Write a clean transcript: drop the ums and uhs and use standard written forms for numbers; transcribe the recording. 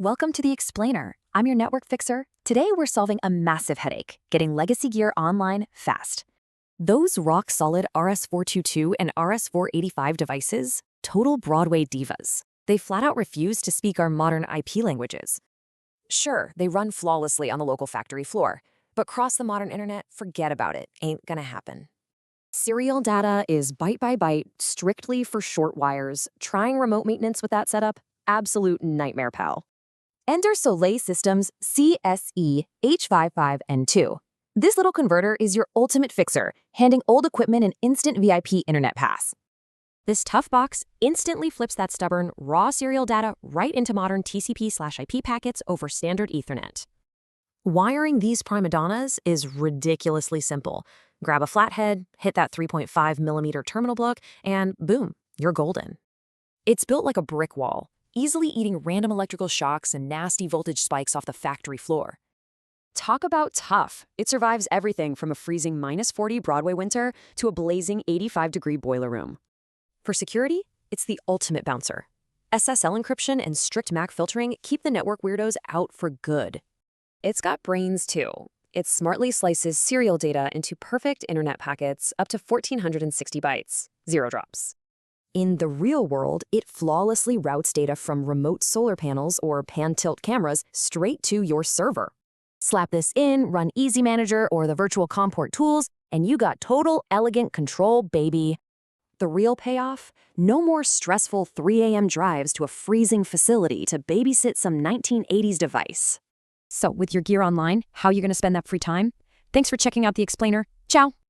Welcome to The Explainer. I'm your network fixer. Today we're solving a massive headache, getting legacy gear online fast. Those rock-solid RS422 and RS485 devices, total Broadway divas. They flat out refuse to speak our modern IP languages. Sure, they run flawlessly on the local factory floor, but cross the modern internet, forget about it. Ain't gonna happen. Serial data is byte by byte, strictly for short wires. Trying remote maintenance with that setup? Absolute nightmare, pal. Enter Sollae Systems CSE H55N2. This little converter is your ultimate fixer, handing old equipment an instant VIP internet pass. This tough box instantly flips that stubborn, raw serial data right into modern TCP/IP packets over standard Ethernet. Wiring these primadonnas is ridiculously simple. Grab a flathead, hit that 3.5mm terminal block, and boom, you're golden. It's built like a brick wall, easily eating random electrical shocks and nasty voltage spikes off the factory floor. Talk about tough. It survives everything from a freezing -40 Broadway winter to a blazing 85-degree boiler room. For security, it's the ultimate bouncer. SSL encryption and strict MAC filtering keep the network weirdos out for good. It's got brains too. It smartly slices serial data into perfect internet packets up to 1,460 bytes, 0 drops. In the real world, it flawlessly routes data from remote solar panels or pan-tilt cameras straight to your server. Slap this in, run Easy Manager or the virtual comport tools, and you got total elegant control, baby. The real payoff? No more stressful 3 a.m. drives to a freezing facility to babysit some 1980s device. So with your gear online, how are you going to spend that free time? Thanks for checking out The Explainer. Ciao!